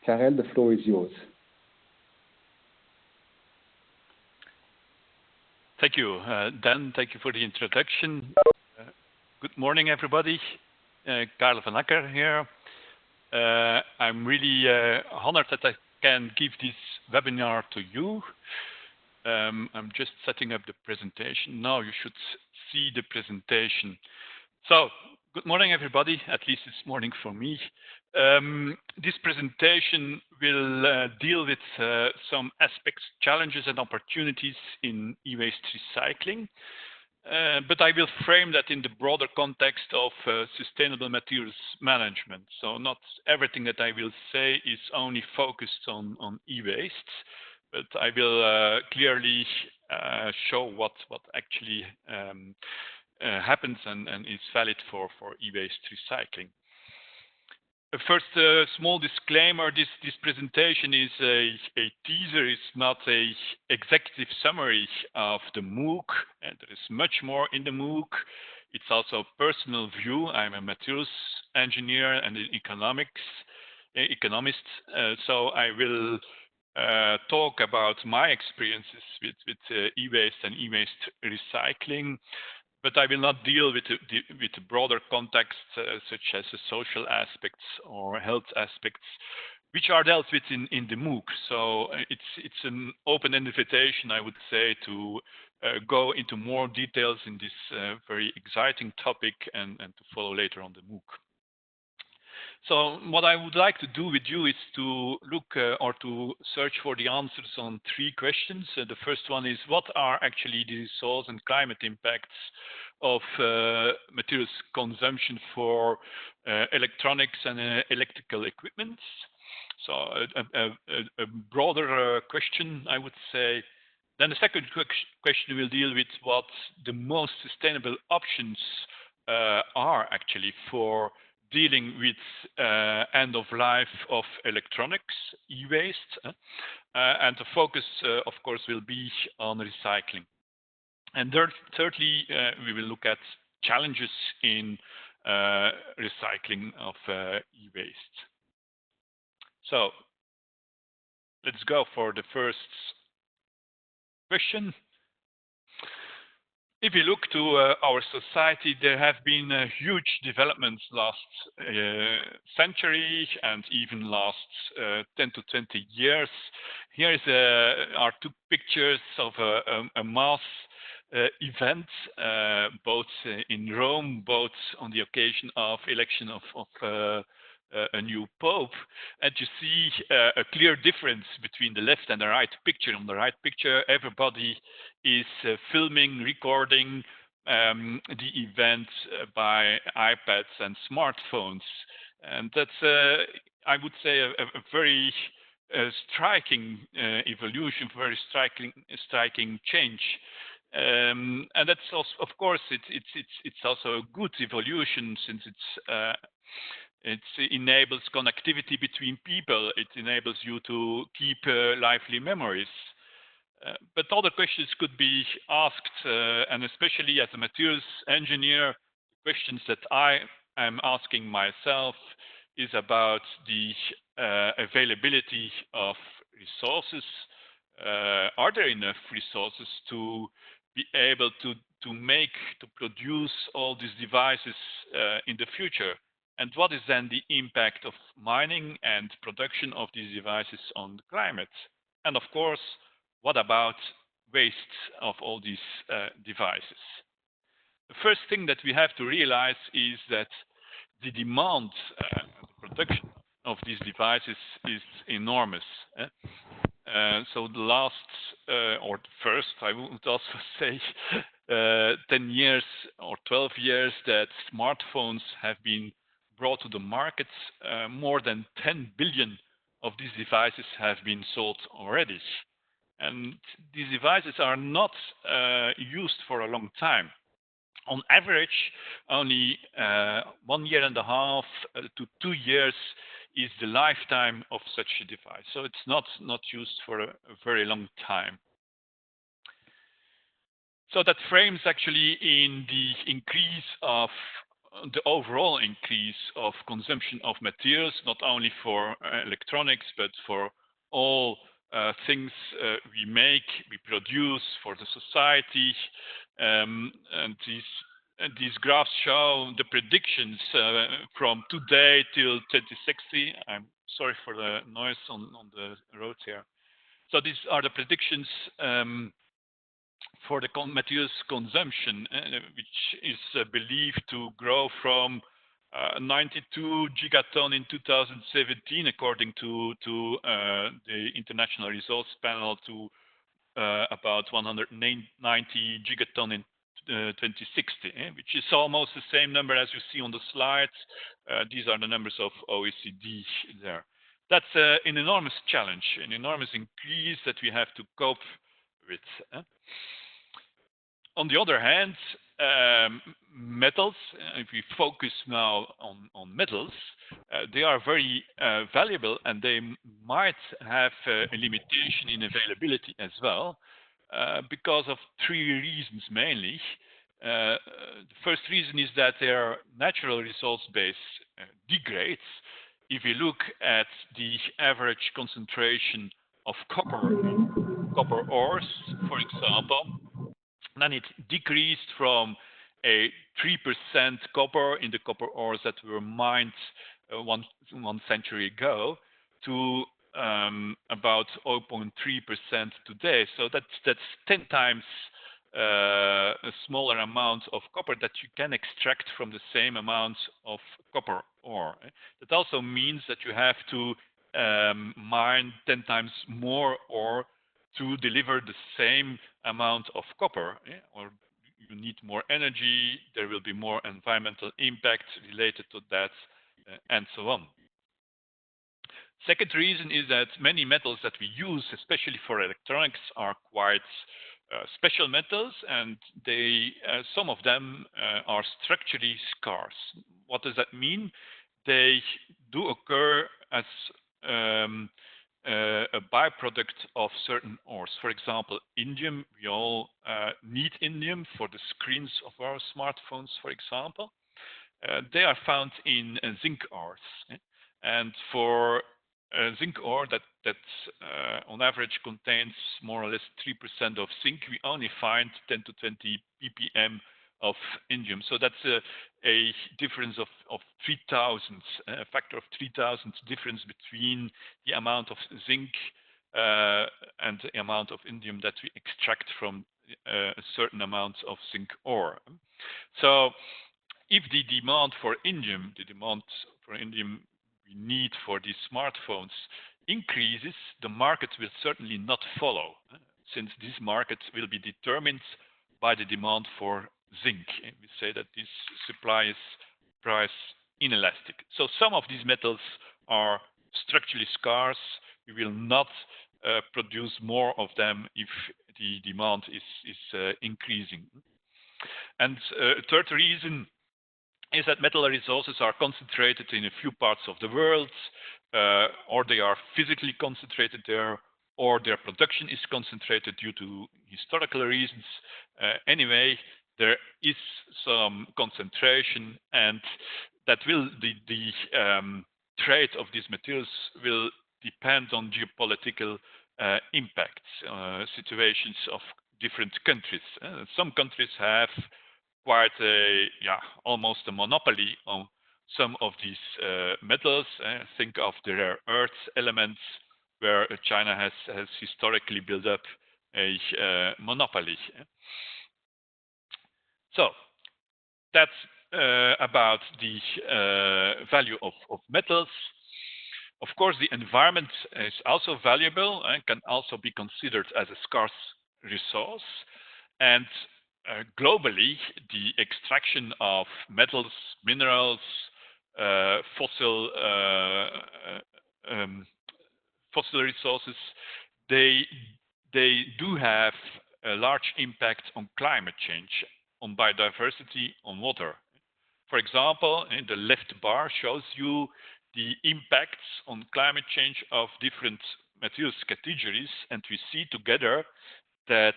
Karel, the floor is yours. Thank you, Dan. Thank you for the introduction. Good morning, everybody. Karel van Akker here. I'm really honored that I can give this webinar to you. I'm just setting up the presentation. Now you should see the presentation. So, good morning, everybody. At least it's morning for me. This presentation will deal with some aspects, challenges and opportunities in e-waste recycling. But I will frame that in the broader context of sustainable materials management. So not everything that I will say is only focused on e-waste, but I will clearly show what actually happens and is valid for e-waste recycling. First, a small disclaimer, this presentation is a teaser, it's not an executive summary of the MOOC, and there is much more in the MOOC. It's also a personal view. I'm a materials engineer and an economist, so I will talk about my experiences with e-waste and e-waste recycling. But I will not deal with the broader context, such as the social aspects or health aspects, which are dealt with in the MOOC. So it's an open invitation, I would say, to go into more details in this very exciting topic and to follow later on the MOOC. So what I would like to do with you is to look or to search for the answers on three questions. The first one is, what are actually the resource and climate impacts of materials consumption for electronics and electrical equipment? So a broader question, I would say. Then the second question will deal with what the most sustainable options are actually for dealing with end of life of electronics, e-waste, and the focus, of course, will be on recycling. And thirdly, we will look at challenges in recycling of e-waste. So let's go for the first question. If we look to our society, there have been huge developments last century and even last 10 to 20 years. Here are two pictures of a mass event, both in Rome, both on the occasion of election of a new pope, and you see a clear difference between the left and the right picture. On the right picture, everybody is filming, recording the event by iPads and smartphones, and that's I would say a very striking evolution, very striking change. And that's also, of course, it's also a good evolution, since it enables connectivity between people. It enables you to keep lively memories. But other questions could be asked, and especially as a materials engineer, questions that I am asking myself is about the availability of resources. Are there enough resources to be able to produce all these devices in the future? And what is then the impact of mining and production of these devices on the climate? And of course, what about waste of all these devices? The first thing that we have to realize is that the demand, the production of these devices is enormous. So the last, or the first, I would also say, 10 years or 12 years that smartphones have been brought to the market, more than 10 billion of these devices have been sold already. And these devices are not used for a long time. On average, only 1.5 years to 2 years is the lifetime of such a device. So it's not used for a very long time. So that frames actually in the increase of the overall increase of consumption of materials, not only for electronics, but for all things we make, we produce for the society. And these graphs show the predictions from today till 2060. I'm sorry for the noise on the road here. So these are the predictions for the materials consumption, which is believed to grow from 92 gigaton in 2017, according to the International Resource Panel, to about 190 gigaton in 2060, which is almost the same number as you see on the slides. These are the numbers of OECD there. That's an enormous challenge, an enormous increase that we have to cope with. On the other hand, metals, if we focus now on metals, they are very valuable, and they might have a limitation in availability as well, because of three reasons mainly. The first reason is that their natural resource base degrades. If you look at the average concentration of copper ores, for example, then it decreased from a 3% copper in the copper ores that were mined one century ago to about 0.3% today. So that's 10 times a smaller amount of copper that you can extract from the same amount of copper ore. That also means that you have to mine 10 times more ore to deliver the same amount of copper, or you need more energy, there will be more environmental impact related to that, and so on. Second reason is that many metals that we use, especially for electronics, are quite special metals, and some of them are structurally scarce. What does that mean? They do occur as a byproduct of certain ores. For example, indium. We all need indium for the screens of our smartphones, for example. They are found in zinc ores. And for zinc ore that on average contains more or less 3% of zinc, we only find 10 to 20 ppm of indium. So that's a difference of 3,000, a factor of 3,000 difference between the amount of zinc and the amount of indium that we extract from a certain amount of zinc ore. So if the demand for indium, we need for these smartphones increases, the market will certainly not follow, since this market will be determined by the demand for zinc. We say that this supply is price inelastic. So some of these metals are structurally scarce. We will not produce more of them if the demand is increasing. And a third reason is that metal resources are concentrated in a few parts of the world, or they are physically concentrated there, or their production is concentrated due to historical reasons. Anyway, there is some concentration, and that will the trade of these materials will depend on geopolitical impacts, situations of different countries. Some countries have quite almost a monopoly on some of these metals. Think of the rare earth elements, where China has historically built up a monopoly. So that's about the value of metals. Of course, the environment is also valuable and can also be considered as a scarce resource. And globally, the extraction of metals, minerals, fossil resources, they do have a large impact on climate change, on biodiversity, on water. For example, the left bar shows you the impacts on climate change of different materials categories, and we see together that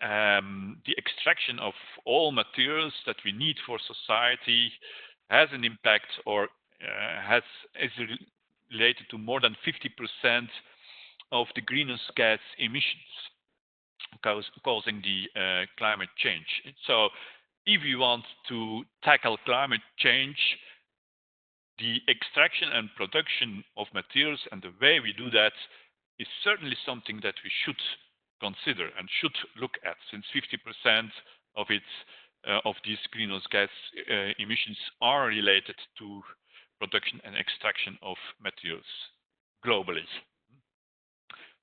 the extraction of all materials that we need for society has an impact or is related to more than 50% of the greenhouse gas emissions causing the climate change. So if you want to tackle climate change, the extraction and production of materials and the way we do that is certainly something that we should consider and should look at, since 50% of these greenhouse gas emissions are related to production and extraction of materials globally.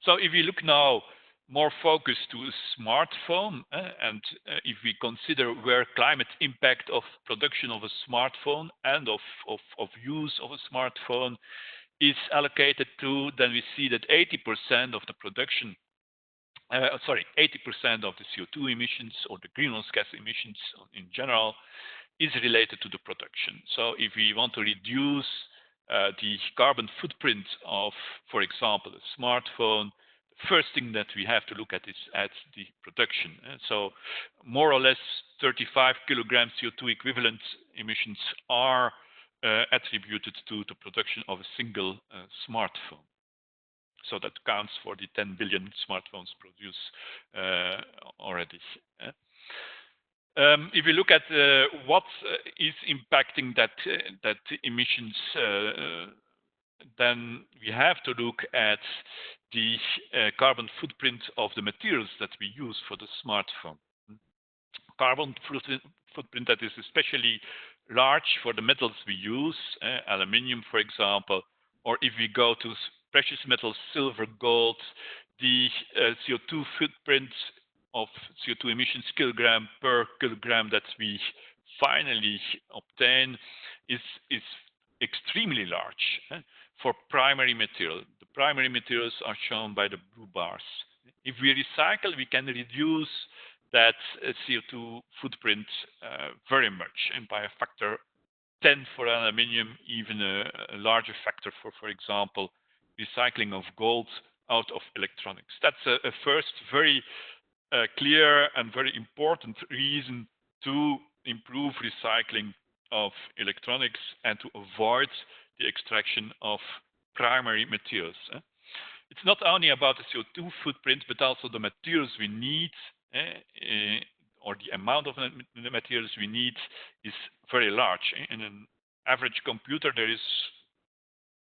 So if we look now more focused to a smartphone, and if we consider where climate impact of production of a smartphone and of use of a smartphone is allocated to, then we see that 80% of the production 80% of the CO2 emissions or the greenhouse gas emissions in general is related to the production. So if we want to reduce the carbon footprint of, for example, a smartphone, the first thing that we have to look at is at the production. So more or less 35 kilograms CO2 equivalent emissions are attributed to the production of a single smartphone. So that counts for the 10 billion smartphones produced already. If we look at what is impacting that emissions, then we have to look at the carbon footprint of the materials that we use for the smartphone. Carbon footprint that is especially large for the metals we use, aluminium, for example, or if we go to precious metals, silver, gold, the CO2 footprint of CO2 emissions kilogram per kilogram that we finally obtain is extremely large for primary material. The primary materials are shown by the blue bars. If we recycle, we can reduce that CO2 footprint very much, and by a factor 10 for aluminium, even a larger factor for example, recycling of gold out of electronics. That's a first very clear and very important reason to improve recycling of electronics and to avoid the extraction of primary materials. It's not only about the CO2 footprint, but also the materials we need, or the amount of the materials we need is very large. In an average computer, there is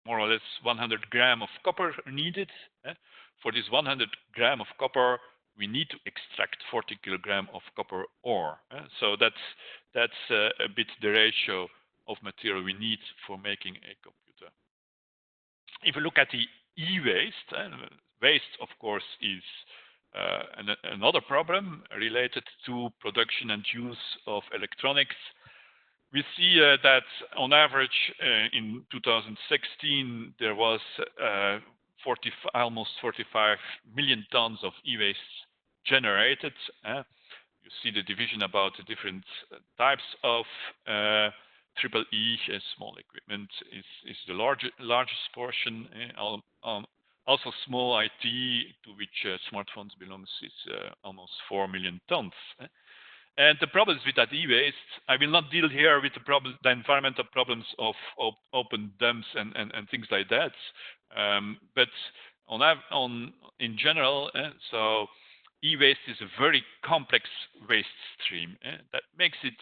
more or less 100 grams of copper needed. For this 100 grams of copper, we need to extract 40 kilograms of copper ore. So that's a bit the ratio of material we need for making a computer. If you look at the e-waste, waste of course is another problem related to production and use of electronics. We see that on average in 2016 there was almost 45 million tons of e-waste generated. You see the division about the different types of triple E. Small equipment is the largest portion. Also small IT, to which smartphones belongs, is almost 4 million tons. And the problems with that e-waste, I will not deal here with the environmental problems of open dumps and things like that. But in general, so e-waste is a very complex waste stream that makes it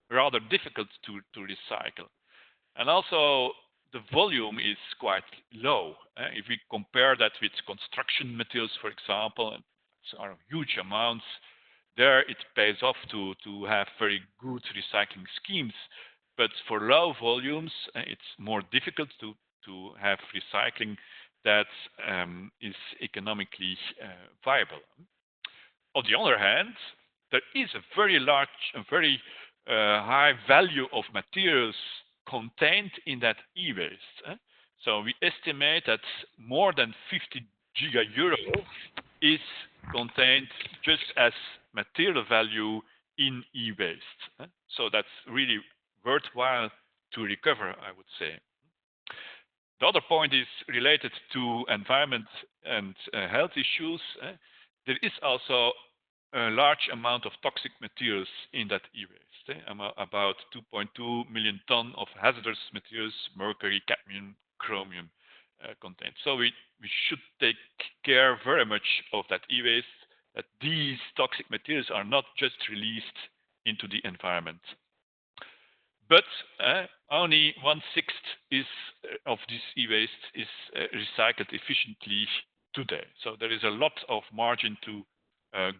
rather difficult to recycle. And also the volume is quite low. If we compare that with construction materials, for example, are huge amounts, there it pays off to have very good recycling schemes. But for low volumes, it's more difficult to have recycling that is economically viable. On the other hand, there is a very large and very high value of materials contained in that e-waste. So we estimate that more than 50 giga euro is contained just as material value in e-waste. So that's really worthwhile to recover, I would say. The other point is related to environment and health issues. There is also a large amount of toxic materials in that e-waste. about 2.2 million tons of hazardous materials, mercury, cadmium, chromium contained. So we should take care very much of that e-waste, that these toxic materials are not just released into the environment. But only 1/6 of this e-waste is recycled efficiently today. So there is a lot of margin to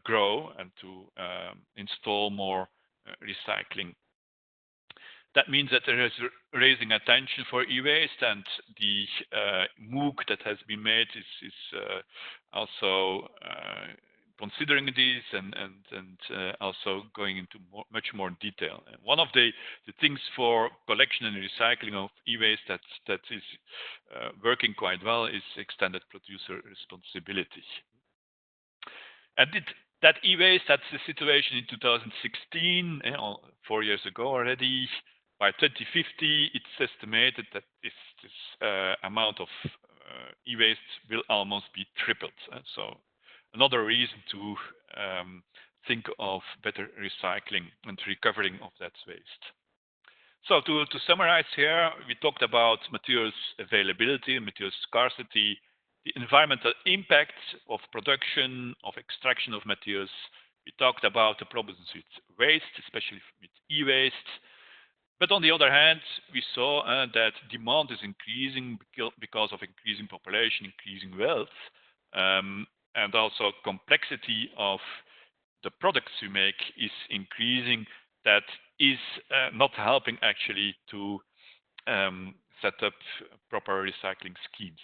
grow and to install more recycling. That means that there is raising attention for e-waste, and the MOOC that has been made is also considering this and also going into much more detail. And one of the things for collection and recycling of e-waste that is working quite well is extended producer responsibility. And that e-waste, that's the situation in 2016, 4 years ago already. By 2050, it's estimated that this amount of e-waste will almost be tripled. So another reason to think of better recycling and recovering of that waste. So to summarize here, we talked about materials availability, materials scarcity, the environmental impact of production, of extraction of materials. We talked about the problems with waste, especially with e-waste. But on the other hand, we saw that demand is increasing because of increasing population, increasing wealth, and also complexity of the products we make is increasing. That is not helping actually to set up proper recycling schemes.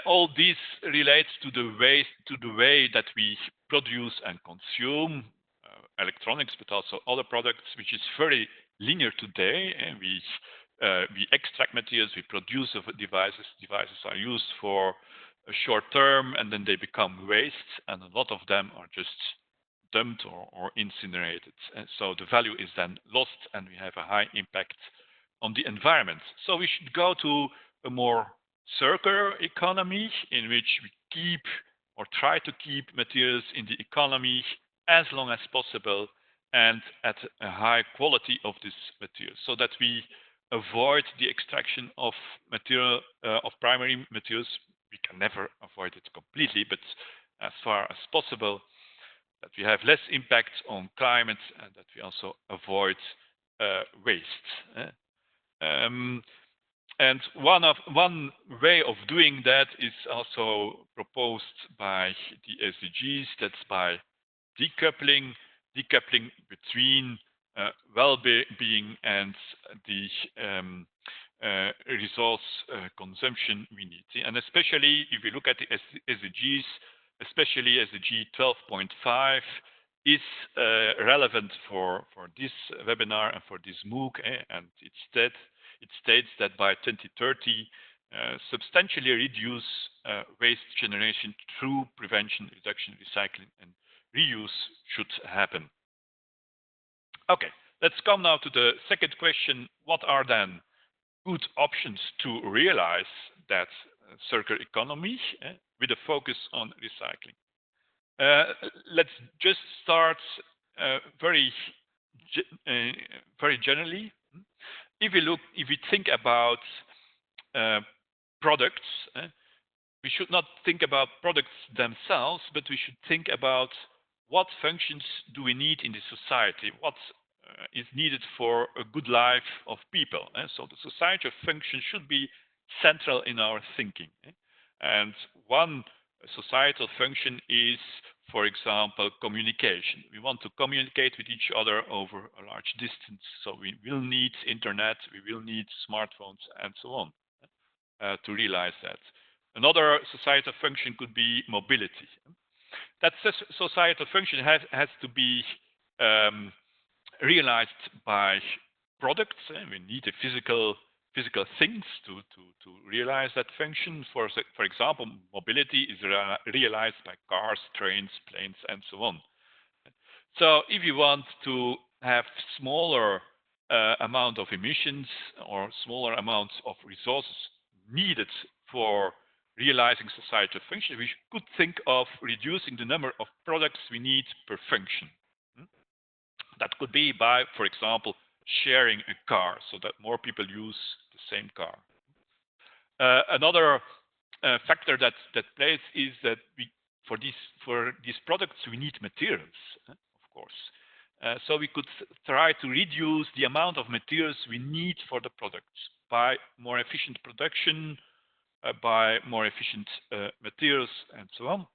All this relates to the way that we produce and consume electronics, but also other products, which is very linear today. And we extract materials, we produce devices. Devices are used for a short term, and then they become waste, and a lot of them are just dumped or incinerated. And so the value is then lost, and we have a high impact on the environment. So we should go to a more circular economy in which we keep or try to keep materials in the economy as long as possible and at a high quality of this material, so that we avoid the extraction of material of primary materials. We can never avoid it completely, but as far as possible, that we have less impact on climate and that we also avoid waste. And one way of doing that is also proposed by the SDGs. That's by decoupling between well-being and the resource consumption we need. And especially if we look at the SDGs, especially SDG 12.5 is relevant for this webinar and for this MOOC, and it states that by 2030, substantially reduce waste generation through prevention, reduction, recycling, and reuse should happen. Okay, let's come now to the second question. What are then good options to realize that circular economy with a focus on recycling? Let's just start very generally. If we think about products, we should not think about products themselves, but we should think about what functions do we need in the society, what is needed for a good life of people. So the societal function should be central in our thinking. And one societal function is, for example, communication. We want to communicate with each other over a large distance. So we will need internet, we will need smartphones, and so on to realize that. Another societal function could be mobility. That societal function has to be realized by products. We need a physical things to realize that function. For example, mobility is realized by cars, trains, planes, and so on. So if you want to have smaller amount of emissions or smaller amounts of resources needed for realizing societal function, we could think of reducing the number of products we need per function. That could be by, for example, sharing a car so that more people use the same car. Another factor that plays is that for these products we need materials, of course. So we could try to reduce the amount of materials we need for the products by more efficient production, by more efficient materials, and so on.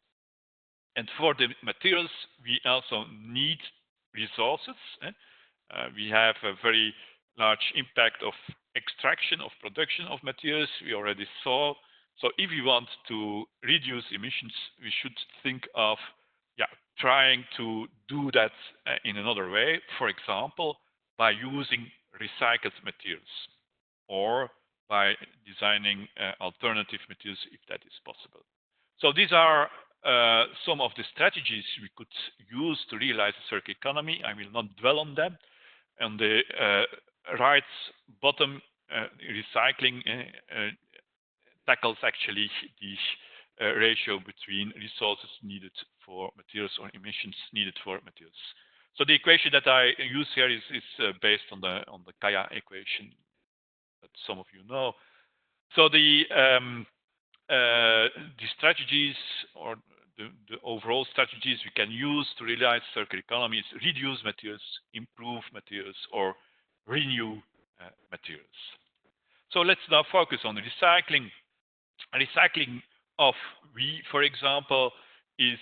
And for the materials, we also need resources. We have a very large impact of extraction, of production of materials, we already saw. So if we want to reduce emissions, we should think of trying to do that in another way, for example, by using recycled materials or by designing alternative materials if that is possible. So these are some of the strategies we could use to realize the circular economy. I will not dwell on them. On the right bottom, recycling tackles actually the ratio between resources needed for materials or emissions needed for materials. So the equation that I use here is based on the Kaya equation that some of you know. So the strategies or the overall strategies we can use to realize circular economy is reduce materials, improve materials, or renew materials. So let's now focus on recycling. Recycling of for example, is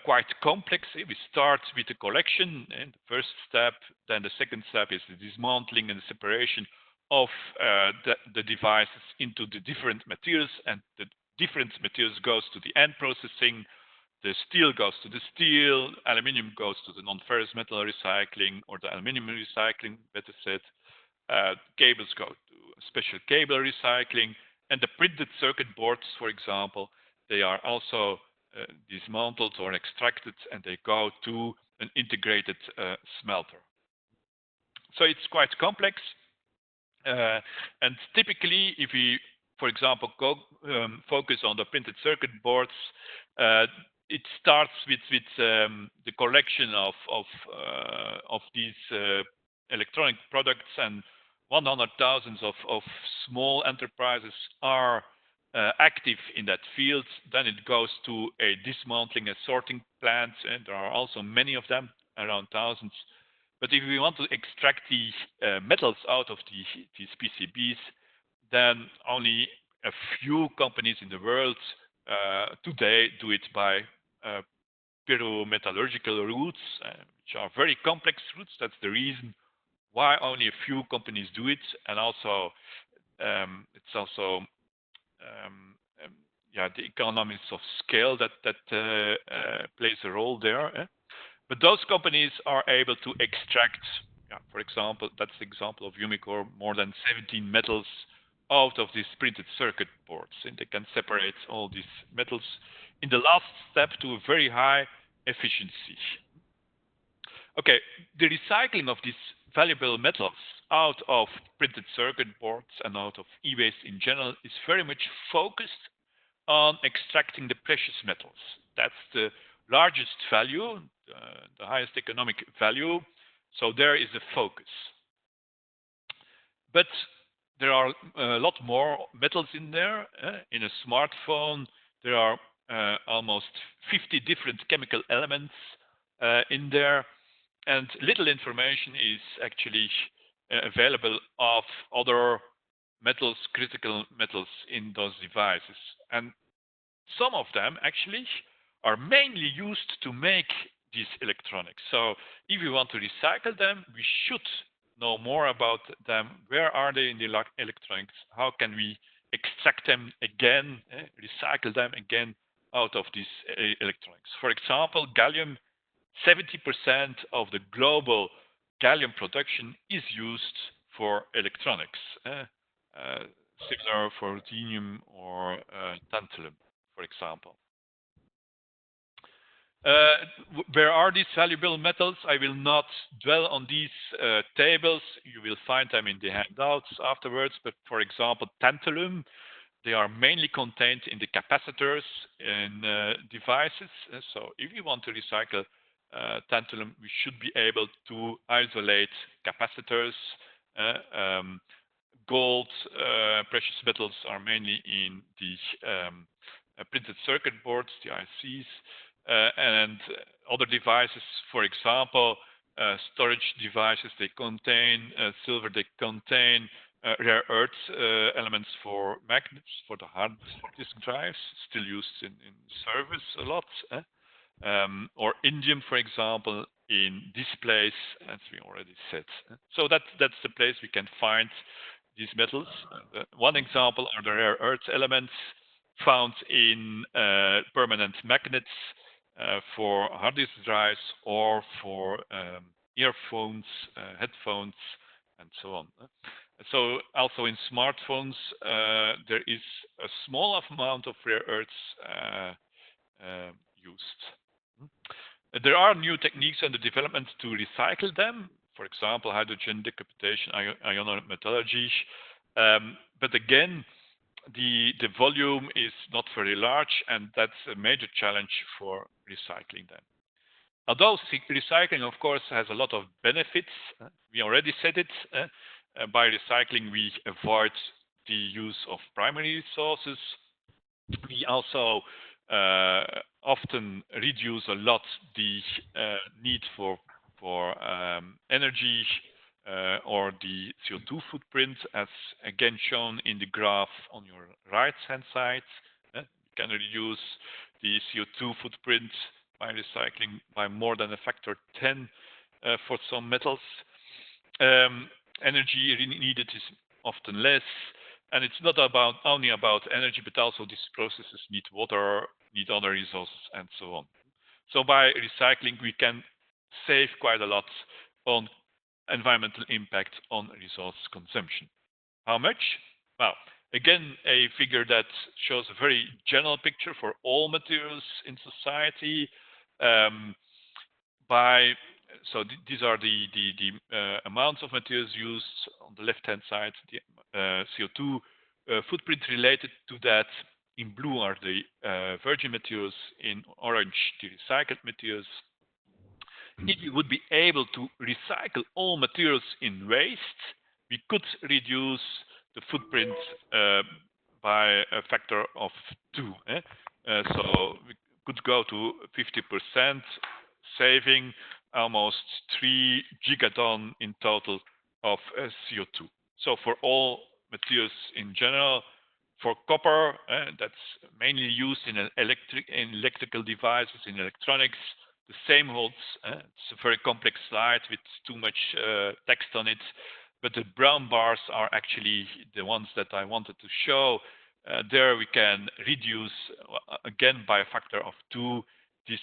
quite complex. We start with the collection and the first step, then the second step is the dismantling and the separation of the devices into the different materials, and the different materials goes to the end processing. The steel goes to the steel, aluminium goes to the non-ferrous metal recycling or the aluminium recycling, better said. Cables go to special cable recycling, and the printed circuit boards, for example, they are also dismantled or extracted, and they go to an integrated smelter. So it's quite complex, and typically, if we, for example, focus on the printed circuit boards, it starts with the collection of these electronic products, and 100,000 of small enterprises are active in that field. Then it goes to a dismantling and sorting plant, and there are also many of them, around thousands. But if we want to extract the metals out of these PCBs, then only a few companies in the world today do it by pyrometallurgical routes, which are very complex routes. That's the reason why only a few companies do it, and also it's also the economies of scale that plays a role there. But those companies are able to extract, for example, that's the example of Umicore, more than 17 metals out of these printed circuit boards, and they can separate all these metals in the last step to a very high efficiency. Okay, the recycling of these valuable metals out of printed circuit boards and out of e-waste in general is very much focused on extracting the precious metals. That's the largest value, the highest economic value. So there is a focus. But there are a lot more metals in there. In a smartphone, there are almost 50 different chemical elements in there, and little information is actually available of other metals, critical metals in those devices. And some of them actually are mainly used to make these electronics. So if we want to recycle them, we should know more about them. Where are they in the electronics? How can we extract them again, recycle them again out of these electronics? For example, gallium, 70% of the global gallium production is used for electronics, similar for ruthenium or tantalum, for example. Where are these valuable metals? I will not dwell on these tables. You will find them in the handouts afterwards. But for example, tantalum, they are mainly contained in the capacitors in devices. So if you want to recycle tantalum, we should be able to isolate capacitors. Gold, precious metals are mainly in the printed circuit boards, the ICs, and other devices, for example, storage devices, they contain silver, they contain rare earth elements for magnets, for the hard disk drives, still used in service a lot. Or indium, for example, in displays, as we already said. So that's the place we can find these metals. One example are the rare earth elements found in permanent magnets for hard disk drives or for earphones, headphones, and so on. So also in smartphones, there is a small amount of rare earths used. There are new techniques under development to recycle them, for example, hydrogen decapitation, ionometallurgy. But again, the volume is not very large, and that's a major challenge for recycling them. Although recycling, of course, has a lot of benefits, we already said it, by recycling we avoid the use of primary resources. We also often reduce a lot the need for energy or the CO2 footprint, as again shown in the graph on your right-hand side. You can reduce the CO2 footprint by recycling by more than a factor 10 for some metals. Energy needed is often less, and it's not only about energy, but also these processes need water, need other resources, and so on. So by recycling, we can save quite a lot on environmental impact on resource consumption. How much? Well, again, a figure that shows a very general picture for all materials in society. So these are the amounts of materials used on the left-hand side, the CO2 footprint related to that. In blue are the virgin materials, in orange the recycled materials. If we would be able to recycle all materials in waste, we could reduce the footprint by a factor of 2. So we could go to 50% saving, almost 3 gigaton in total of CO2. So for all materials in general, for copper, that's mainly used in electrical devices, in electronics. The same holds. It's a very complex slide with too much text on it, but the brown bars are actually the ones that I wanted to show. There we can reduce, again, by a factor of 2, the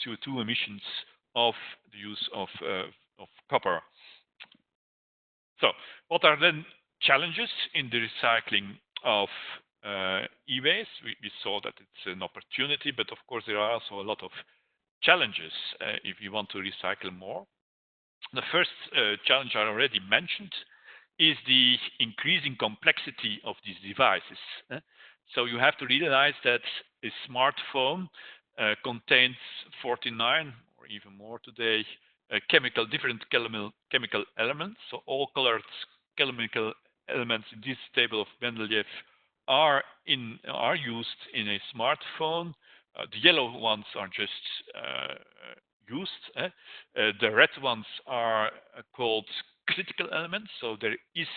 CO2 emissions of the use of copper. So, what are then challenges in the recycling of e-waste? We saw that it's an opportunity, but of course there are also a lot of challenges if you want to recycle more. The first challenge I already mentioned is the increasing complexity of these devices. So you have to realize that a smartphone contains 49 or even more today different chemical elements. So all colored chemical elements in this table of Mendeleev are used in a smartphone. The yellow ones are just used. The red ones are called critical elements. So there is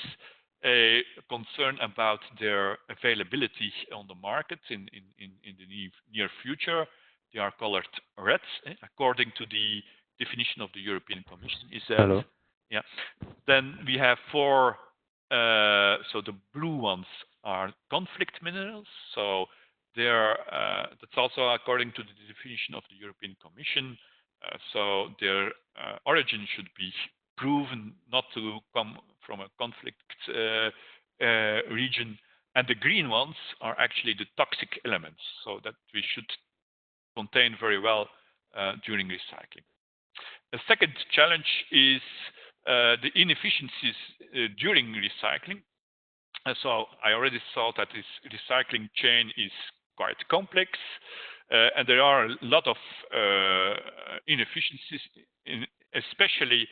a concern about their availability on the market in the near future. They are colored red, according to the definition of the European Commission. Is that? Hello. Yeah. Then we have 4. So the blue ones are conflict minerals. So that's also according to the definition of the European Commission. So their origin should be proven not to come from a conflict region. And the green ones are actually the toxic elements, so that we should contain very well during recycling. A second challenge is the inefficiencies during recycling. So I already saw that this recycling chain is quite complex. And there are a lot of inefficiencies, especially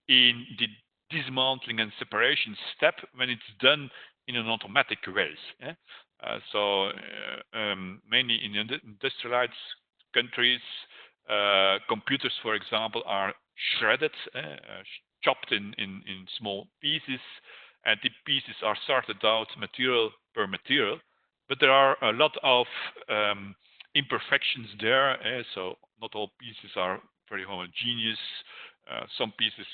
in the dismantling and separation step when it's done in an automatic way. Mainly in industrialized countries, computers, for example, are shredded, chopped in small pieces, and the pieces are sorted out material per material. But there are a lot of imperfections there, so not all pieces are very homogeneous. Some pieces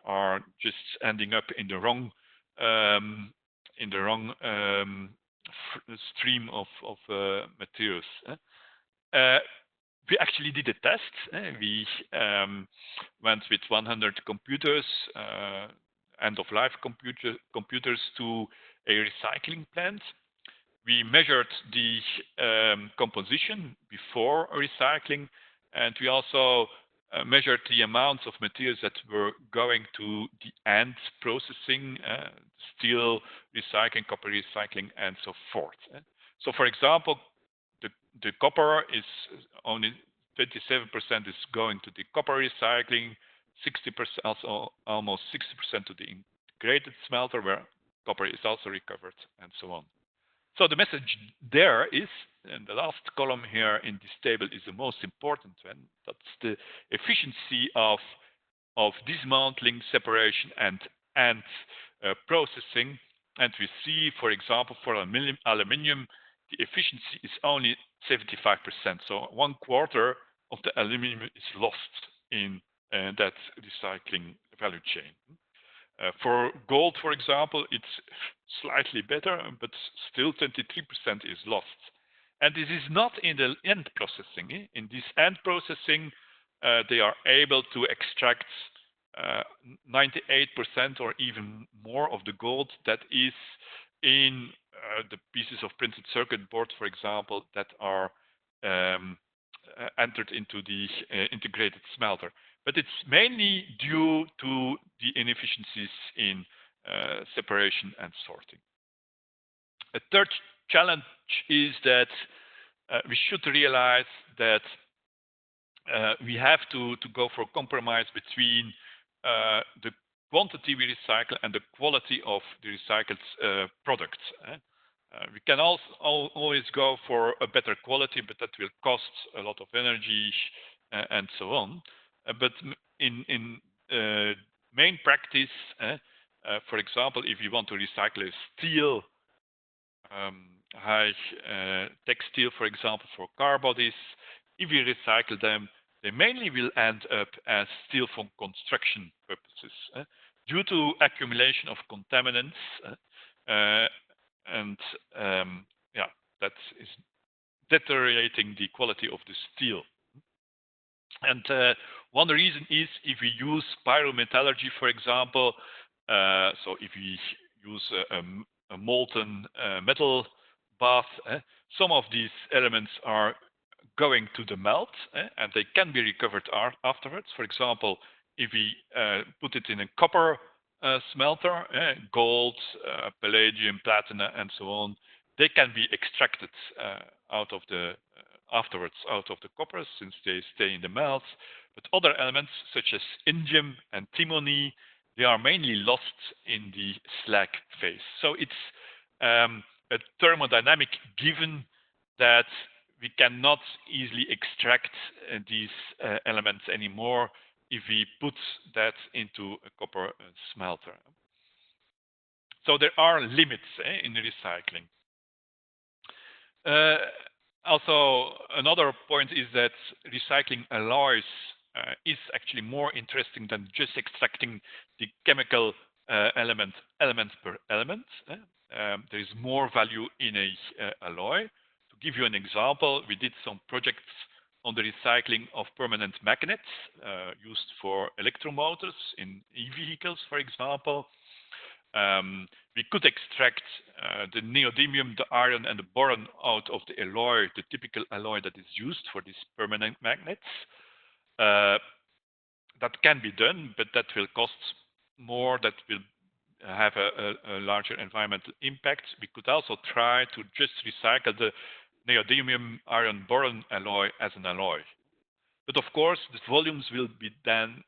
are just ending up in the wrong stream of materials. We actually did a test. We went with 100 computers, end-of-life computers, to a recycling plant. We measured the composition before recycling, and we also measured the amounts of materials that were going to the end processing, steel recycling, copper recycling, and so forth. So, for example, the copper is only 27% is going to the copper recycling, 60%, also almost 60% to the integrated smelter, where copper is also recovered, and so on. So the message there is, and the last column here in this table is the most important one. That's the efficiency of dismantling, separation, and processing. And we see, for example, for aluminium, the efficiency is only 75%. So 1/4 of the aluminium is lost in that recycling value chain. For gold, for example, it's slightly better, but still 23% is lost. And this is not in the end processing. In this end processing, they are able to extract 98% or even more of the gold that is in the pieces of printed circuit board, for example, that are entered into the integrated smelter. But it's mainly due to the inefficiencies in separation and sorting. A third challenge is that we should realize that we have to go for a compromise between the quantity we recycle and the quality of the recycled products. We can also always go for a better quality, but that will cost a lot of energy and so on. But in main practice, for example, if you want to recycle a steel, high-tech steel, for example, for car bodies, if you recycle them, they mainly will end up as steel for construction purposes due to accumulation of contaminants, and that is deteriorating the quality of the steel. And one reason is if we use pyrometallurgy, for example, so if we use a molten metal bath, some of these elements are going to the melt, and they can be recovered afterwards. For example, if we put it in a copper smelter, gold, palladium, platinum, and so on, they can be extracted afterwards out of the copper, since they stay in the melt. But other elements such as indium and antimony, they are mainly lost in the slag phase. So it's a thermodynamic given that we cannot easily extract these elements anymore if we put that into a copper smelter. So there are limits in recycling. Also, another point is that recycling alloys is actually more interesting than just extracting the chemical element per element. There is more value in a alloy. To give you an example, we did some projects on the recycling of permanent magnets used for electromotors in e-vehicles, for example. We could extract the neodymium, the iron, and the boron out of the alloy, the typical alloy that is used for these permanent magnets. That can be done, but that will cost more, that will have a larger environmental impact. We could also try to just recycle neodymium iron boron alloy as an alloy. But of course, the volumes will be then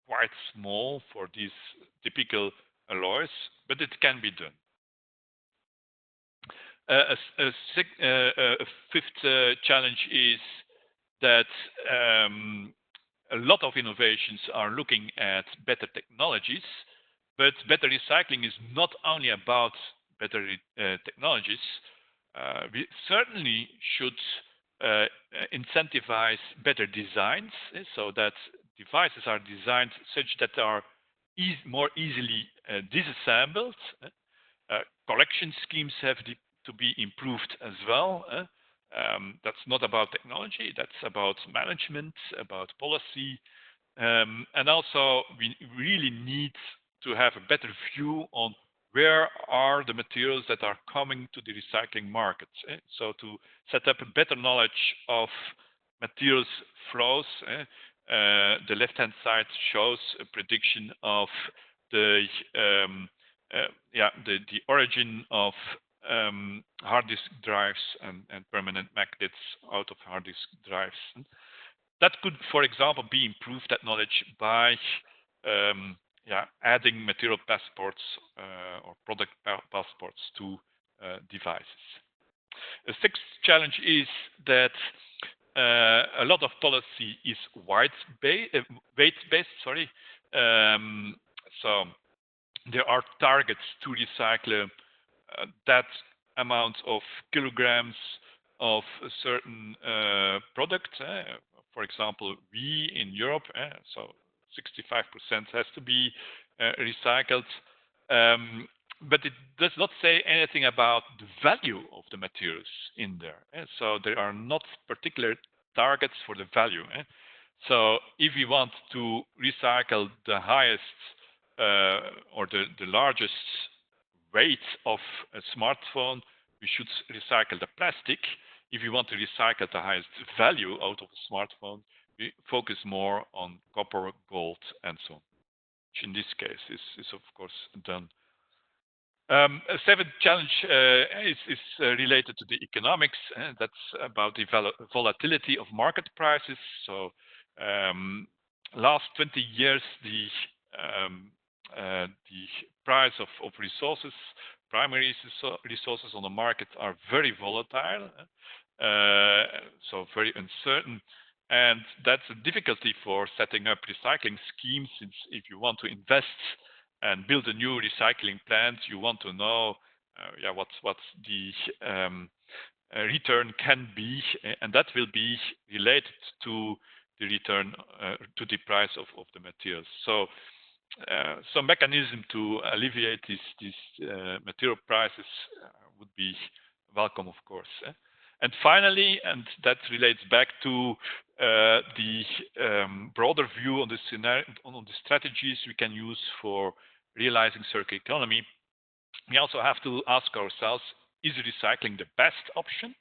quite small for these typical alloys, but it can be done. A fifth challenge is that a lot of innovations are looking at better technologies, but better recycling is not only about better technologies. We certainly should incentivize better designs, so that devices are designed such that they are more easily disassembled. Collection schemes have to be improved as well. That's not about technology, that's about management, about policy. And also, we really need to have a better view on where are the materials that are coming to the recycling markets. So to set up a better knowledge of materials flows. The left-hand side shows a prediction of the origin of hard disk drives and permanent magnets out of hard disk drives. That could, for example, be improved, that knowledge, by adding material passports or product passports to devices. A sixth challenge is that a lot of policy is weight-based. So there are targets to recycle that amount of kilograms of a certain product. For example, we in Europe, so 65% has to be recycled. But it does not say anything about the value of the materials in there. So there are not particular targets for the value. So if we want to recycle the highest or the largest weight of a smartphone, we should recycle the plastic. If you want to recycle the highest value out of a smartphone, we focus more on copper, gold, and so on, which in this case is of course done. A seventh challenge is related to the economics. That's about the volatility of market prices. So last 20 years, the price of resources, primary resources on the market, are very volatile, so very uncertain. And that's a difficulty for setting up recycling schemes, since if you want to invest and build a new recycling plant, you want to know what the return can be, and that will be related to the return to the price of the materials. So some mechanism to alleviate these material prices would be welcome, of course. And finally, and that relates back to the broader view on the scenario, on the strategies we can use for realizing circular economy, we also have to ask ourselves, is recycling the best option?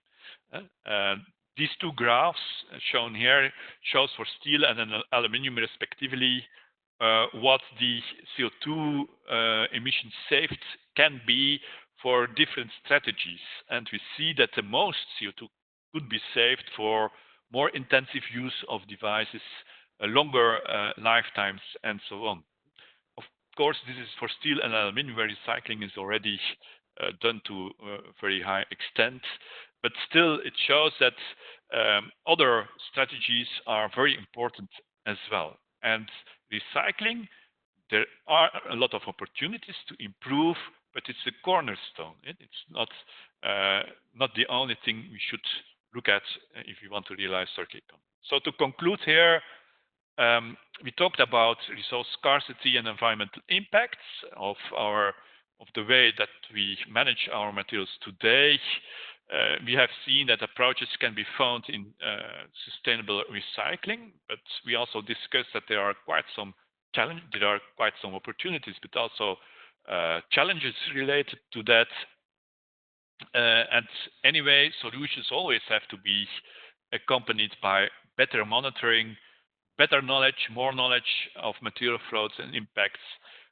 These two graphs shown here shows for steel and aluminum respectively what the CO2 emissions saved can be for different strategies. And we see that the most CO2 could be saved for more intensive use of devices, longer lifetimes, and so on. Of course, this is for steel and aluminum, where recycling is already done to a very high extent. But still, it shows that other strategies are very important as well. And recycling, there are a lot of opportunities to improve, but it's a cornerstone. It's not the only thing we should look at if we want to realize circular economy. So to conclude here, we talked about resource scarcity and environmental impacts of the way that we manage our materials today. We have seen that approaches can be found in sustainable recycling, but we also discussed that there are quite some challenges, there are quite some opportunities, but also challenges related to that. And anyway, solutions always have to be accompanied by better monitoring, better knowledge, more knowledge of material flows and impacts,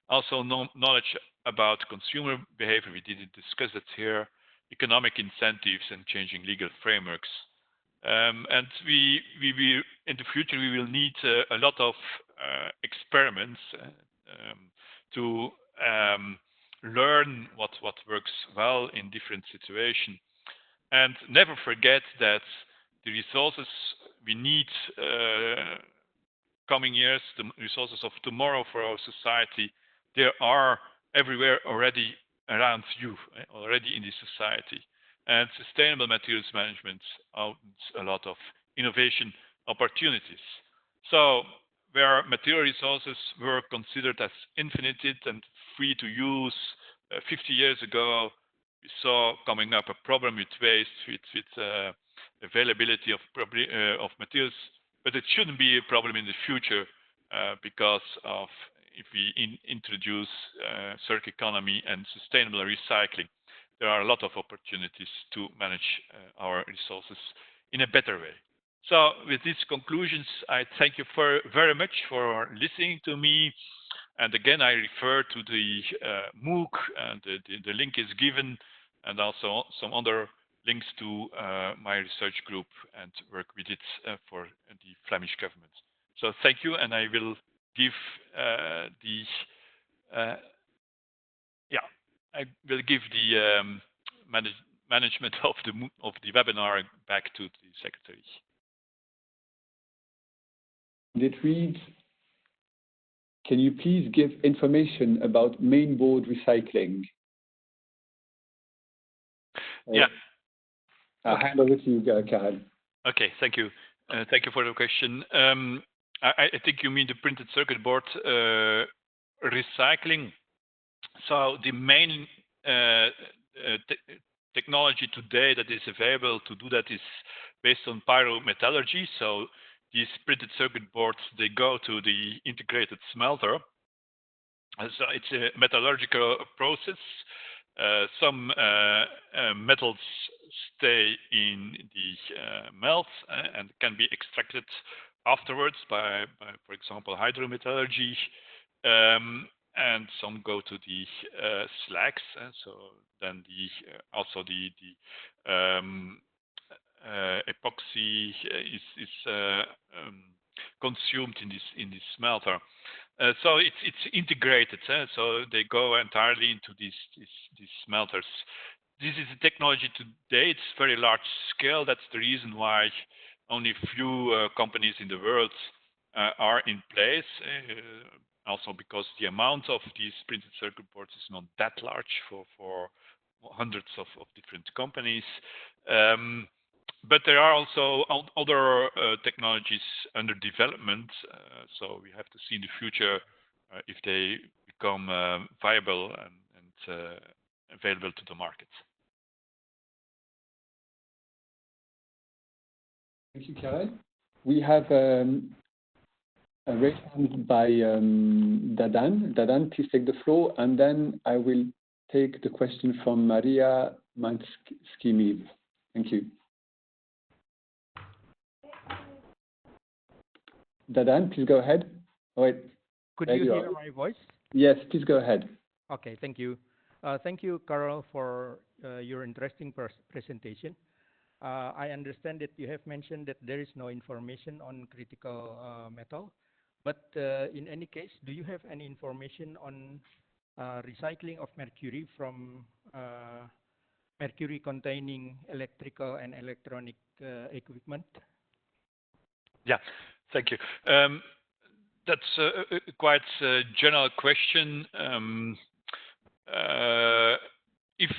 also knowledge about consumer behavior. We didn't discuss it here. economic incentives and changing legal frameworks. And we in the future we will need a lot of experiments to learn what works well in different situations. And never forget that the resources we need coming years, the resources of tomorrow for our society, they are everywhere already around you, already in the society. And sustainable materials management opens a lot of innovation opportunities. So where material resources were considered as infinite and free to use 50 years ago, we saw coming up a problem with waste, with availability of materials, but it shouldn't be a problem in the future because of if we introduce circular economy and sustainable recycling. There are a lot of opportunities to manage our resources in a better way. So with these conclusions, I thank you very much for listening to me. And again, I refer to the MOOC, and the link is given, and also some other links to my research group and work we did for the Flemish government. So thank you, and I will give I will give the management of the webinar back to the secretary. It reads, can you please give information about mainboard recycling? Yeah. I'll hand over to you, Karel. Okay, thank you. Thank you for the question. I think you mean the printed circuit board recycling. So the main technology today that is available to do that is based on pyrometallurgy. So these printed circuit boards, they go to the integrated smelter. So it's a metallurgical process. Some metals stay in the melt and can be extracted afterwards by for example, hydrometallurgy. And some go to the slags. So then also the epoxy is consumed in this smelter. So it's integrated. So they go entirely into these smelters. This is a technology today. It's very large scale. That's the reason why only a few companies in the world are in place. Also because the amount of these printed circuit boards is not that large for hundreds of different companies. But there are also other technologies under development. So we have to see in the future if they become viable and available to the market. Thank you, Karel. We have a raised hand by Dadan. Dadan, please take the floor, and then I will take the question from Maria Manskimi. Thank you. Dadan, please go ahead. Oh, wait. Could you hear my voice? Yes, please go ahead. Okay, thank you. Thank you, Karel, for your interesting presentation. I understand that you have mentioned that there is no information on critical metal, but in any case, do you have any information on recycling of mercury from mercury-containing electrical and electronic equipment? Yeah, thank you. That's a quite general question. If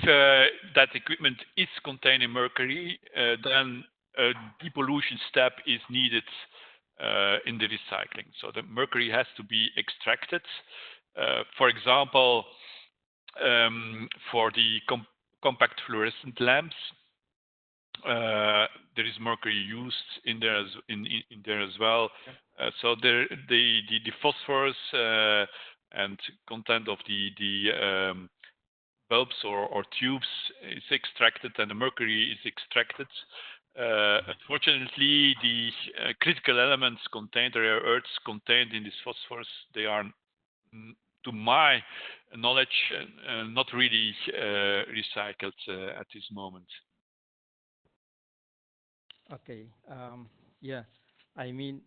that equipment is containing mercury, then a depollution step is needed in the recycling. So the mercury has to be extracted. For example, for the compact fluorescent lamps, there is mercury used in there as well. So the phosphorus and content of the bulbs or tubes is extracted, and the mercury is extracted. Unfortunately, the critical elements contained, the rare earths contained in this phosphorus, they are, to my knowledge, not really recycled at this moment. Okay. Yeah. I mean,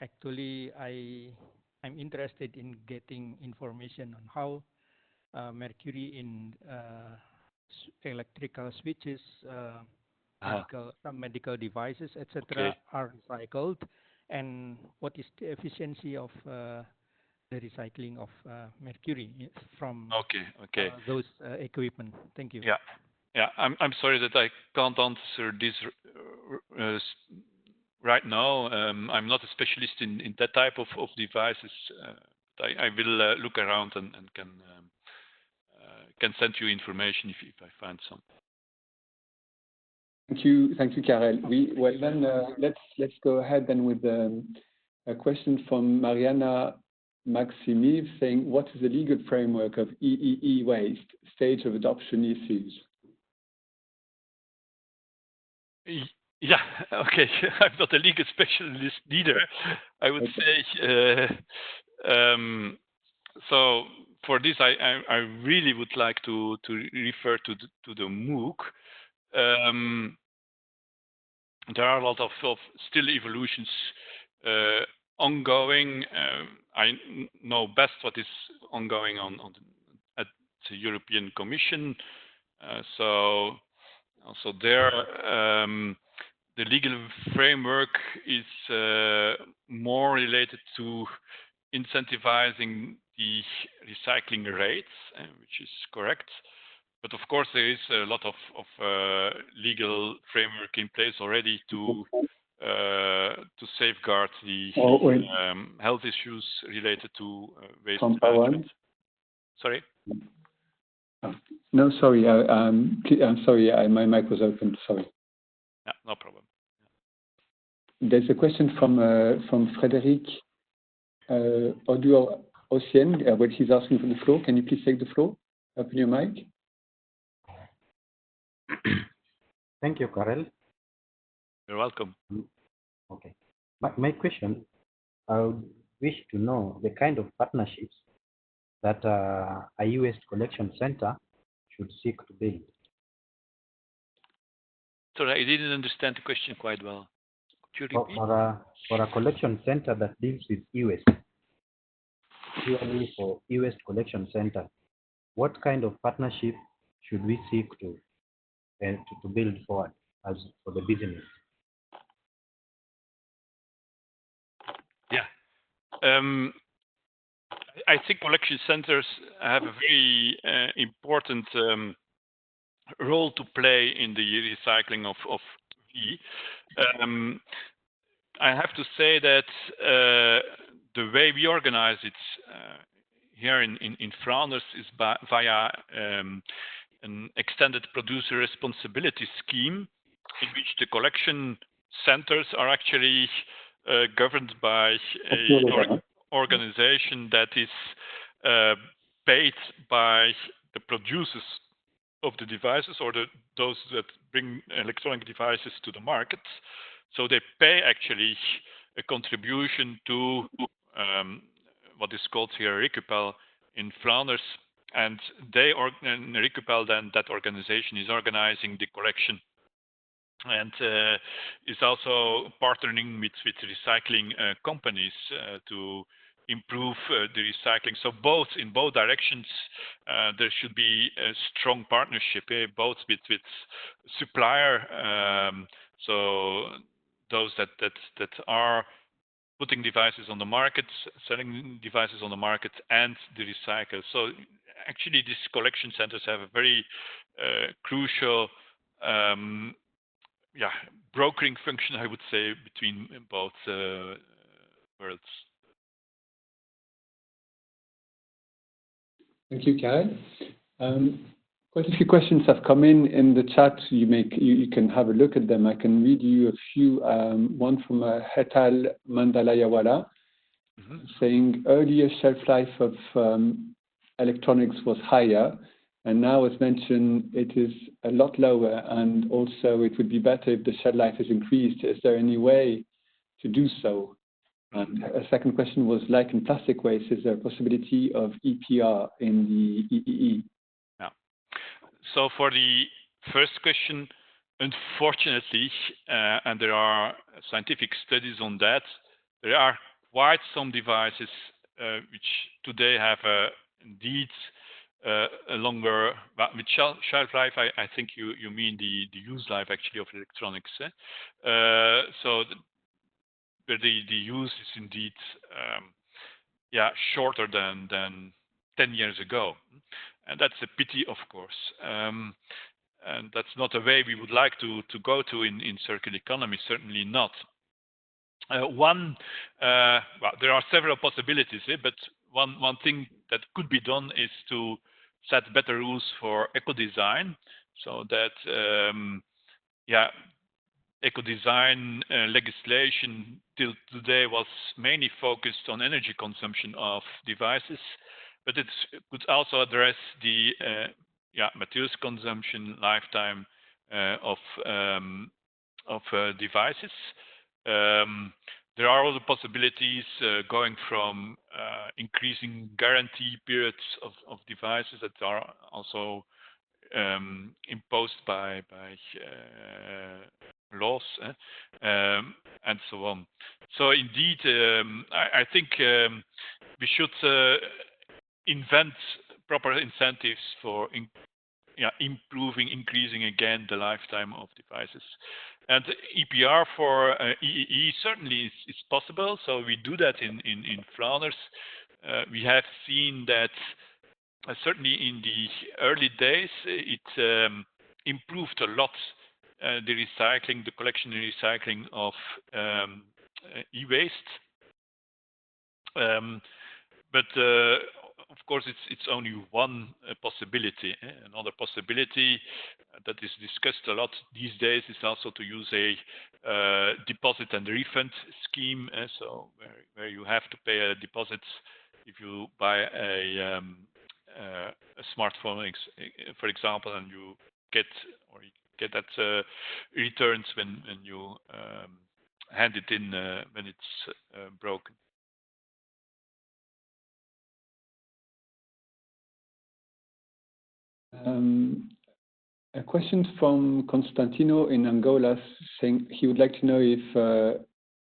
actually, I'm interested in getting information on how mercury in electrical switches, some medical devices, etc., Okay. are recycled, and what is the efficiency of the recycling of mercury from those equipment. Thank you. Yeah. I'm sorry that I can't answer this right now. I'm not a specialist in that type of devices. I will look around and can send you information if I find some. Thank you, Karel. Let's go ahead then with a question from Mariana Maximiv saying, what is the legal framework of EEE waste, stage of adoption issues? Yeah, okay. I'm not a legal specialist either. I would say, so for this, I really would like to refer to the MOOC. There are a lot of still evolutions ongoing. I know best what is ongoing at the European Commission. So also there, the legal framework is more related to incentivizing the recycling rates, which is correct. But of course, there is a lot of legal framework in place already to safeguard the health issues related to waste management. Sorry? No, sorry. I'm sorry. My mic was open. Sorry. Yeah, no problem. There's a question from Frédéric Oduor-Ossien, where he's asking for the floor. Can you please take the floor? Open your mic. Thank you, Karel. You're welcome. Okay. My question, I would wish to know the kind of partnerships that a e-waste collection center should seek to build. Sorry, I didn't understand the question quite well. Could you repeat? For a collection center that deals with e-waste, purely for e-waste collection center, what kind of partnership should we seek to build forward as for the business? Yeah. I think collection centers have a very important role to play in the recycling of E. I have to say that the way we organize it here in Flanders is via an extended producer responsibility scheme, in which the collection centers are actually governed by an organization that is paid by the producers of the devices, or those that bring electronic devices to the market. So they pay actually a contribution to what is called here Recupel in Flanders, and Recupel, then that organization is organizing the collection and is also partnering with recycling companies to improve the recycling. So in both directions, there should be a strong partnership, both with supplier, so those that are putting devices on the market, selling devices on the market, and the recyclers. So actually, these collection centers have a very crucial brokering function, I would say, between both worlds. Thank you, Karel. Quite a few questions have come in the chat. You can have a look at them. I can read you a few. One from Hetal Mandalayawala, saying earlier shelf life of electronics was higher, and now, as mentioned, it is a lot lower, and also it would be better if the shelf life is increased. Is there any way to do so? And a second question was, like in plastic waste, is there a possibility of EPR in the EEE? Yeah. So for the first question, unfortunately, and there are scientific studies on that, there are quite some devices which today have indeed a longer, with shelf life. I think you mean the use life actually of electronics. So the use is indeed shorter than 10 years ago, and that's a pity, of course. And that's not a way we would like to go to in circular economy, certainly not. Well, there are several possibilities, but one thing that could be done is to set better rules for eco-design, so that eco-design legislation till today was mainly focused on energy consumption of devices, but it could also address the materials consumption lifetime of devices. There are other possibilities going from increasing guarantee periods of devices that are also imposed by laws and so on. So indeed, I think we should invent proper incentives for increasing again the lifetime of devices. And EPR for EEE certainly is possible. So we do that in Flanders. We have seen that certainly in the early days, it improved a lot the recycling, the collection and recycling of e-waste. But of course, it's only one possibility. Another possibility that is discussed a lot these days is also to use a deposit and refund scheme. So where you have to pay a deposit if you buy a smartphone, for example, and you get that returns when you hand it in when it's broken. A question from Constantino in Angola saying he would like to know if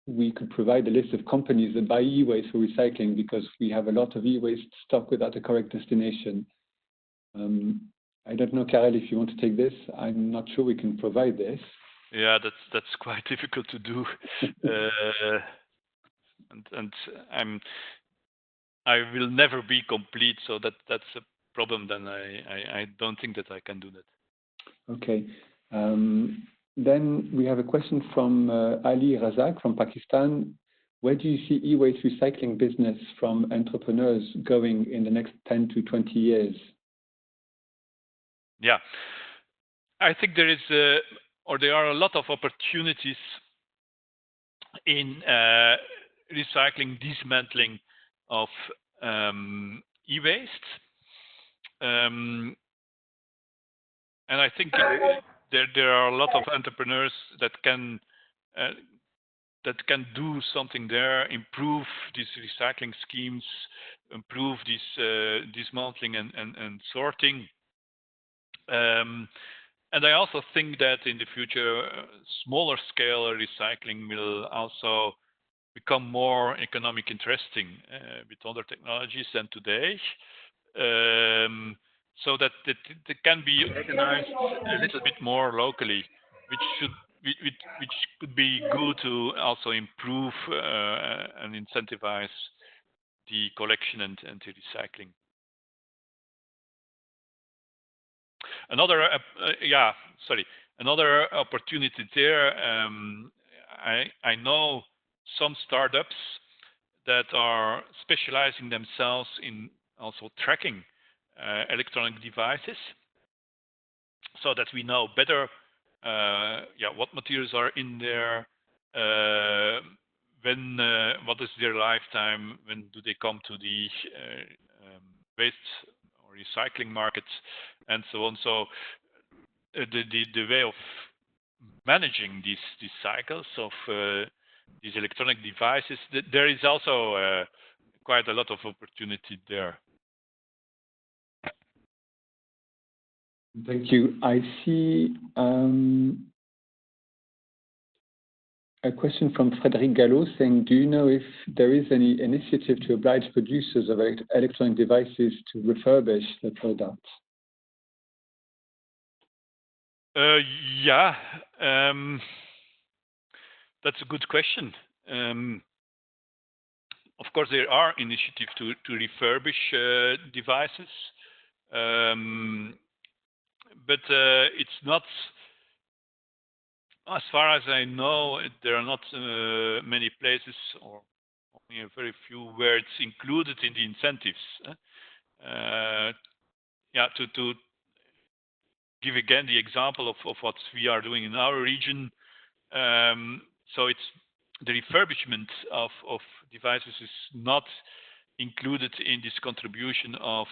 we could provide a list of companies that buy e-waste for recycling, because we have a lot of e-waste stock without a correct destination. I don't know, Karel, if you want to take this. I'm not sure we can provide this. Yeah, that's quite difficult to do, and I will never be complete. So that's a problem. Then I don't think that I can do that. Okay. Then we have a question from Ali Razak from Pakistan. Where do you see e-waste recycling business from entrepreneurs going in the next 10 to 20 years? Yeah, I think there are a lot of opportunities in recycling, dismantling of e-waste, and I think there are a lot of entrepreneurs that can do something there, improve these recycling schemes, improve this dismantling and sorting. And I also think that in the future, smaller scale recycling will also become more economic interesting with other technologies than today. So that it can be organized a little bit more locally, which could be good to also improve and incentivize the collection and the recycling. Another opportunity there. I know some startups that are specializing themselves in also tracking electronic devices, so that we know better what materials are in there, what is their lifetime, when do they come to the waste or recycling markets, and so on. So the way of managing these cycles of these electronic devices, there is also quite a lot of opportunity there. Thank you. I see a question from Frédéric Gallo saying, do you know if there is any initiative to oblige producers of electronic devices to refurbish the products? Yeah, that's a good question. Of course, there are initiatives to refurbish devices, but it's not, as far as I know, there are not many places, or only a very few, where it's included in the incentives. Yeah, to give again the example of what we are doing in our region. So it's the refurbishment of devices is not included in this contribution of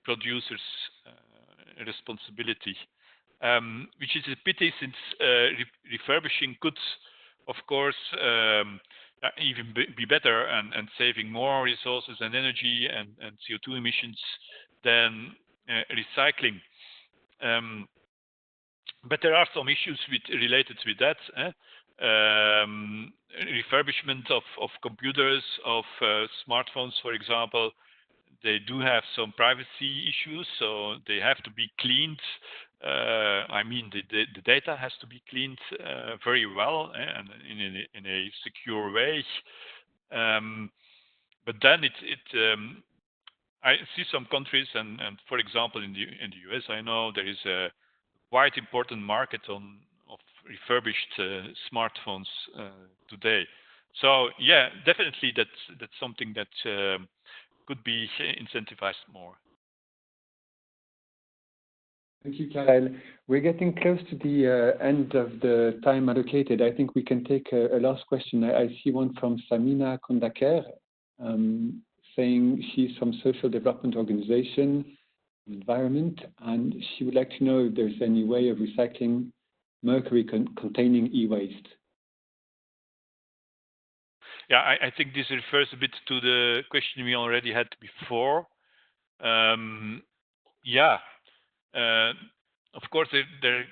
producers' responsibility, which is a pity, since refurbishing could, of course, even be better and saving more resources and energy and CO2 emissions than recycling. But there are some issues related with that. Refurbishment of computers, of smartphones, for example, they do have some privacy issues, so they have to be cleaned. I mean, the data has to be cleaned very well and in a secure way. But then I see some countries, and for example in the US, I know there is a quite important market of refurbished smartphones today. So yeah, definitely that's something that could be incentivized more. Thank you, Karel. We're getting close to the end of the time allocated. I think we can take a last question. I see one from Samina Kondaker, saying she's from Social Development Organization, Environment, and she would like to know if there's any way of recycling mercury containing e-waste. Yeah, I think this refers a bit to the question we already had before. Yeah, of course there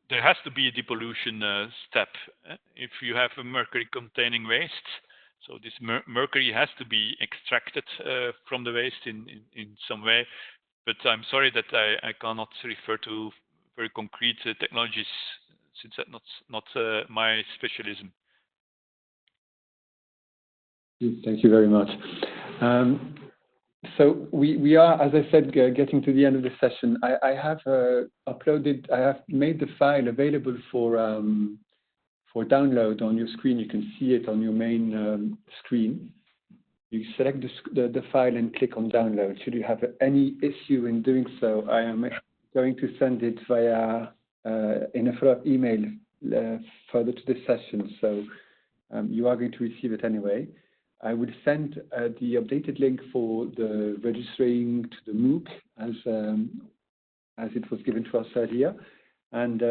has to be a depollution step. If you have a mercury containing waste, so this mercury has to be extracted from the waste in some way. But I'm sorry that I cannot refer to very concrete technologies, since that's not my specialism. Thank you very much. So we are, as I said, getting to the end of the session. I have made the file available for download on your screen. You can see it on your main screen. You select the file and click on download. Should you have any issue in doing so, I am going to send it via in a follow-up email further to this session. So you are going to receive it anyway. I will send the updated link for the registering to the MOOC as it was given to us earlier, and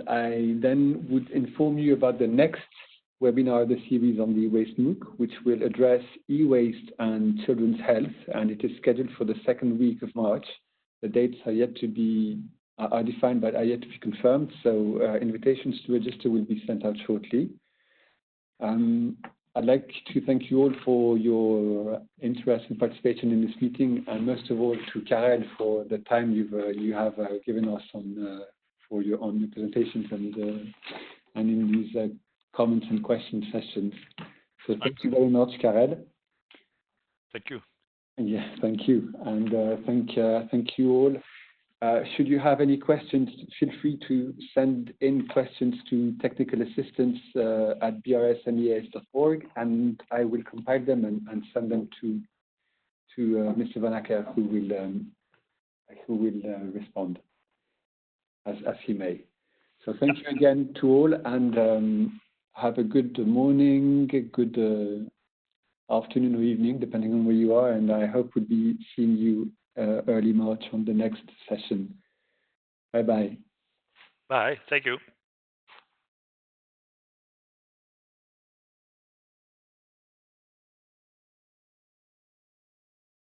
I then would inform you about the next webinar of the series on the e-waste MOOC, which will address e-waste and children's health, and it is scheduled for the second week of March. The dates are yet to be defined but are yet to be confirmed, so invitations to register will be sent out shortly. I'd like to thank you all for your interest and participation in this meeting, and most of all to Karel for the time you have given us on your presentations and in these comments and question sessions. So thank you very much, Karel. Thank you. Yeah, thank you, and thank you all. Should you have any questions, feel free to send in questions to technical assistance at brsmeas.org, and I will compile them and send them to Mr. Van Acker, who will respond as he may. So thank you again to all, and have a good morning, good afternoon or evening, depending on where you are, and I hope we'll be seeing you early March on the next session. Bye-bye. Bye. Thank you.